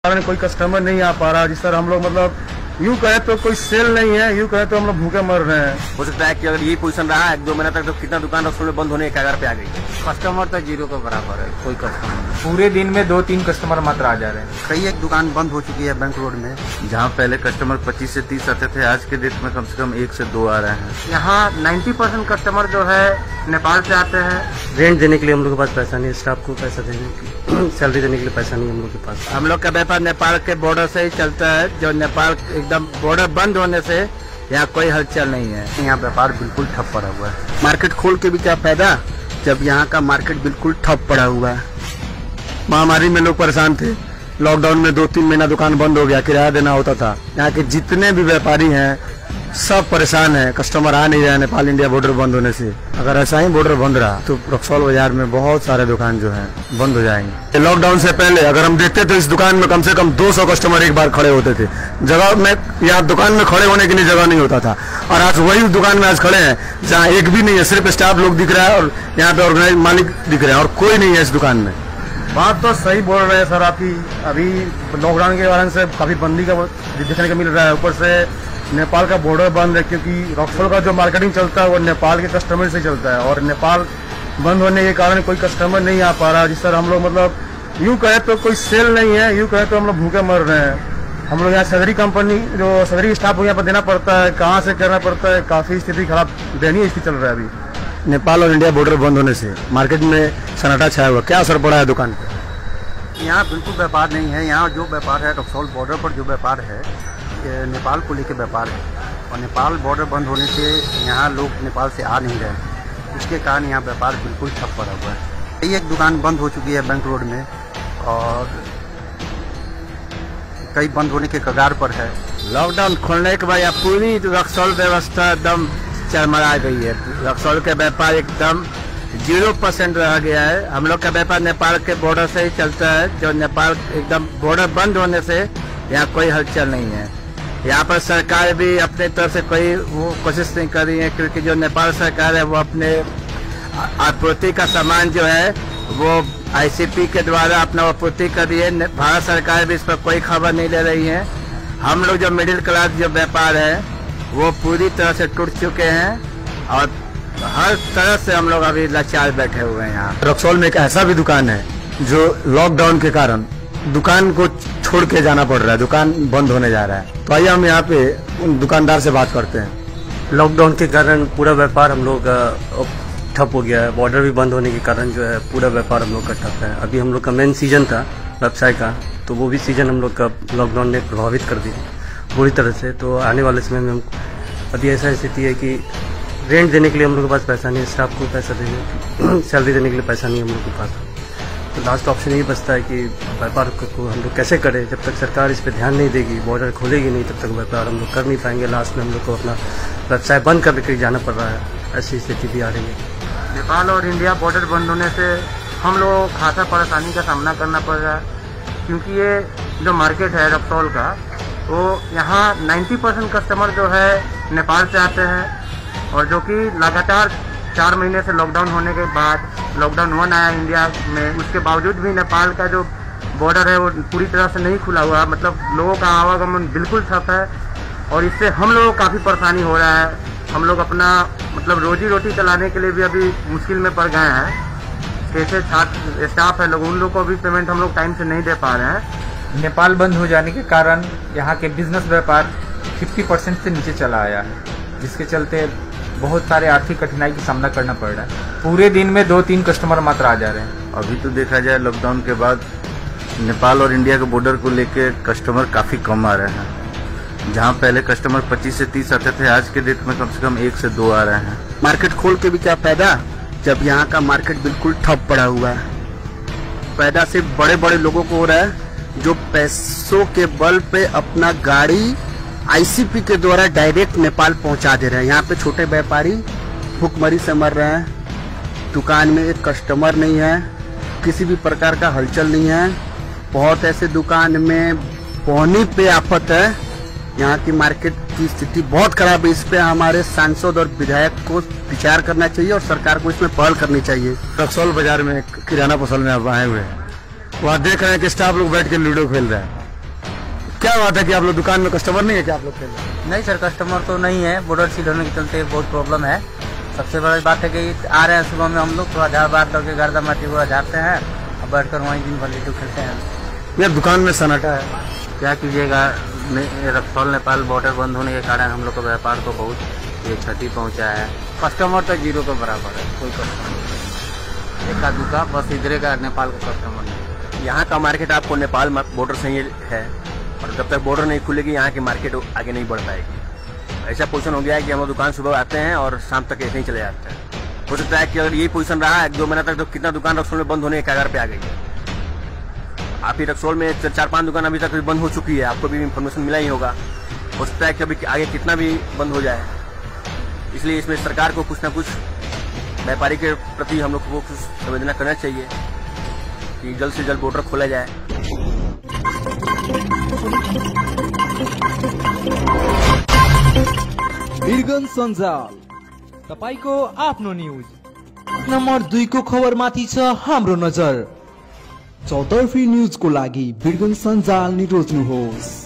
कारण कोई कस्टमर नहीं आ पा रहा। जिस तरह हम लोग मतलब यूँ कहे तो कोई सेल नहीं है, यूँ कहे तो हम लोग भूखे मर रहे हैं। हो सकता है कि अगर ये पोजीशन रहा 1-2 महीना तक तो कितना दुकान रसोई में बंद होने के कगार पे आ गई। कस्टमर तो जीरो के बराबर है, कोई कस्टमर पूरे दिन में 2-3 कस्टमर मात्र आ जा रहे हैं। कई एक दुकान बंद हो चुकी है बैंक रोड में, जहाँ पहले कस्टमर 25 से 30 आते थे, आज के डेट में कम से कम 1 से 2 आ रहे हैं। यहाँ 90% कस्टमर जो है नेपाल से आते हैं। रेंट देने के लिए हम लोग के पास पैसा नहीं है, स्टाफ को पैसा देने की सैलरी देने के लिए पैसा नहीं हम लोग के पास। हम लोग का व्यापार नेपाल के बॉर्डर से ही चलता है। जो नेपाल एकदम बॉर्डर बंद होने से यहाँ कोई हलचल नहीं है। यहाँ व्यापार बिल्कुल ठप पड़ा हुआ है। मार्केट खोल के भी क्या फायदा जब यहाँ का मार्केट बिल्कुल ठप पड़ा हुआ है। महामारी में लोग परेशान थे, लॉकडाउन में 2-3 महीना दुकान बंद हो गया, किराया देना होता था। यहाँ के जितने भी व्यापारी हैं सब परेशान है, कस्टमर आ नहीं रहे नेपाल इंडिया बॉर्डर बंद होने से। अगर ऐसा ही बॉर्डर बंद रहा तो रक्सौल बाजार में बहुत सारे दुकान जो हैं बंद हो जाएंगे। लॉकडाउन से पहले अगर हम देखते थे इस दुकान में कम से कम 200 कस्टमर एक बार खड़े होते थे। जगह में यहाँ दुकान में खड़े होने के लिए जगह नहीं होता था, और आज वही दुकान में आज खड़े हैं जहाँ एक भी नहीं है, सिर्फ स्टाफ लोग दिख रहा है और यहाँ पे ऑर्गेनाइज मालिक दिख रहे हैं और कोई नहीं है इस दुकान में। बात तो सही बोल रहे हैं सर आपकी। अभी लॉकडाउन के कारण से काफी बंदी का देखने को मिल रहा है। ऊपर से नेपाल का बॉर्डर बंद है, क्योंकि रक्सौल का जो मार्केटिंग चलता है वो नेपाल के कस्टमर से चलता है, और नेपाल बंद होने के कारण कोई कस्टमर नहीं आ पा रहा। जिस तरह हम लोग मतलब यूँ कहे तो कोई सेल नहीं है, यूँ कहे तो हम लोग भूखे मर रहे हैं। हम लोग यहाँ सदरी कंपनी जो सदरी स्टाफ को यहाँ पर देना पड़ता है, कहाँ से करना पड़ता है, काफी स्थिति खराब दयनीय स्थिति चल रहा है अभी। नेपाल और इंडिया बॉर्डर बंद होने से मार्केट में सन्नाटा छाया हुआ, क्या असर पड़ा है दुकान पर? यहाँ बिल्कुल व्यापार नहीं है। यहाँ जो व्यापार है रक्सौल बॉर्डर पर जो व्यापार है नेपाल को लेकर व्यापार है, और नेपाल बॉर्डर बंद होने से यहाँ लोग नेपाल से आ नहीं रहे हैं। इसके कारण यहाँ व्यापार बिल्कुल ठप पड़ा हुआ है। कई एक दुकान बंद हो चुकी है बैंक रोड में, और कई बंद होने के कगार पर है। लॉकडाउन खोलने के बाद यहाँ पूरी रक्सौल व्यवस्था एकदम चरमरा गई है। रक्सौल का व्यापार एकदम 0% रह गया है। हम लोग का व्यापार नेपाल के बॉर्डर से ही चलता है। जो नेपाल एकदम बॉर्डर बंद होने से यहाँ कोई हलचल नहीं है। यहाँ पर सरकार भी अपने तरफ से कोई वो कोशिश नहीं कर रही है, क्योंकि जो नेपाल सरकार है वो अपने आपूर्ति का सामान जो है वो ICP के द्वारा अपना आपूर्ति कर रही है। भारत सरकार भी इस पर कोई खबर नहीं ले रही है। हम लोग जो मिडिल क्लास जो व्यापार है वो पूरी तरह से टूट चुके हैं, और हर तरह से हम लोग अभी लाचार बैठे हुए हैं। यहाँ रक्सौल में एक ऐसा भी दुकान है जो लॉकडाउन के कारण दुकान को छोड़ के जाना पड़ रहा है, दुकान बंद होने जा रहा है। तो आइए हम यहाँ पे उन दुकानदार से बात करते हैं। लॉकडाउन के कारण पूरा व्यापार हम लोग ठप हो गया है। बॉर्डर भी बंद होने के कारण जो है पूरा व्यापार हम लोग का ठप है। अभी हम लोग का मेन सीजन था व्यवसाय का, तो वो भी सीजन हम लोग का लॉकडाउन ने प्रभावित कर दिया बुरी तरह से। तो आने वाले समय में हम अभी ऐसा स्थिति है कि रेंट देने के लिए हम लोग के पास पैसा नहीं है, स्टाफ को पैसा देने की सैलरी देने के लिए पैसा नहीं हम लोग के पास। तो लास्ट ऑप्शन यही बचता है कि व्यापार को हम लोग कैसे करें। जब तक सरकार इस पर ध्यान नहीं देगी, बॉर्डर खोलेगी नहीं, तब तक व्यापार हम लोग कर नहीं पाएंगे। लास्ट में हम लोग को अपना व्यवसाय बंद करके जाना पड़ रहा है। ऐसी स्थिति भी आ रही है। नेपाल और इंडिया बॉर्डर बंद होने से हम लोगों को खासा परेशानी का सामना करना पड़ रहा है, क्योंकि ये जो मार्केट है रक्सौल का, वो यहाँ 90% कस्टमर जो है नेपाल से आते हैं, और जो कि लगातार 4 महीने से लॉकडाउन होने के बाद लॉकडाउन 1 आया इंडिया में, उसके बावजूद भी नेपाल का जो बॉर्डर है वो पूरी तरह से नहीं खुला हुआ। मतलब लोगों का आवागमन बिल्कुल ठप है, और इससे हम लोगों को काफ़ी परेशानी हो रहा है। हम लोग अपना मतलब रोजी रोटी चलाने के लिए भी अभी मुश्किल में पड़ गए हैं। कैसे छात्र स्टाफ है लोग, उन लोग को भी पेमेंट हम लोग टाइम से नहीं दे पा रहे हैं। नेपाल बंद हो जाने के कारण यहाँ के बिजनेस व्यापार 50% से नीचे चला आया है, जिसके चलते बहुत सारे आर्थिक कठिनाई का सामना करना पड़ रहा है। पूरे दिन में 2-3 कस्टमर मात्र आ जा रहे हैं। अभी तो देखा जाए लॉकडाउन के बाद नेपाल और इंडिया के बॉर्डर को लेके कस्टमर काफी कम आ रहे हैं। जहाँ पहले कस्टमर 25 से 30 आते थे, आज के डेट में कम से कम 1 से 2 आ रहे हैं। मार्केट खोल के भी क्या फायदा जब यहाँ का मार्केट बिल्कुल ठप पड़ा हुआ है। फायदा सिर्फ बड़े बड़े लोगों को हो रहा है, जो पैसों के बल पे अपना गाड़ी ICP के द्वारा डायरेक्ट नेपाल पहुंचा दे रहे हैं। यहाँ पे छोटे व्यापारी भूखमरी से मर रहे हैं। दुकान में एक कस्टमर नहीं है, किसी भी प्रकार का हलचल नहीं है। बहुत ऐसे दुकान में पहुनी पे आफत है। यहाँ की मार्केट की स्थिति बहुत खराब है। इस पे हमारे सांसद और विधायक को विचार करना चाहिए और सरकार को इसमें पहल करनी चाहिए। रक्सौल बाजार में किराना फसल में आप आए हुए हैं, वहाँ देख रहे हैं कि स्टाफ लोग बैठ के लूडो खेल रहे हैं। क्या बात है कि आप लोग दुकान में कस्टमर नहीं है क्या आप लोग के लिए? नहीं सर, कस्टमर तो नहीं है, बॉर्डर सील होने के चलते बहुत प्रॉब्लम है। सबसे बड़ी बात है कि आ रहे हैं सुबह में हम लोग थोड़ा झाड़ बार करके गर्दा माटी पूरा झाड़ते हैं और बैठकर वहीं दिन भर लूडो खेलते हैं। यार दुकान में सन्नाटा है, क्या कीजिएगा, रक्सौल नेपाल बॉर्डर बंद होने के कारण हम लोग को व्यापार को बहुत ये क्षति पहुंचा है। कस्टमर तो जीरो के बराबर है, कोई कस्टमर नहीं, एका दुका बस इधर का नेपाल का कस्टमर नहीं। यहाँ का मार्केट आपको नेपाल बॉर्डर से ही है और जब तक बॉर्डर नहीं खुलेगी यहाँ की मार्केट आगे नहीं बढ़ पाएगी। ऐसा पोजीशन हो गया है कि हम लोग दुकान सुबह आते हैं और शाम तक ऐसे ही चले जाते हैं। हो सकता है कि अगर यही पोजीशन रहा 1-2 महीना तक तो कितना दुकान रक्सौल में बंद होने के कगार पे आ गई है। आप ही रक्सौल में 4-5 दुकान अभी तक बंद हो चुकी है, आपको भी इन्फॉर्मेशन मिला ही होगा। हो सकता है कि अभी आगे कितना भी बंद हो जाए, इसलिए इसमें सरकार को कुछ ना कुछ व्यापारी के प्रति हम लोग को कुछ संवेदना करना चाहिए कि जल्द से जल्द बॉर्डर खोला जाए। वीरगंज सञ्जाल, तपाईको आफ्नो न्यूज नम्बर 2 को खबर माथि छ हाम्रो नजर। चौतर्फी न्यूज को लागि वीरगंज सञ्जाल निरोज्नुहोस्।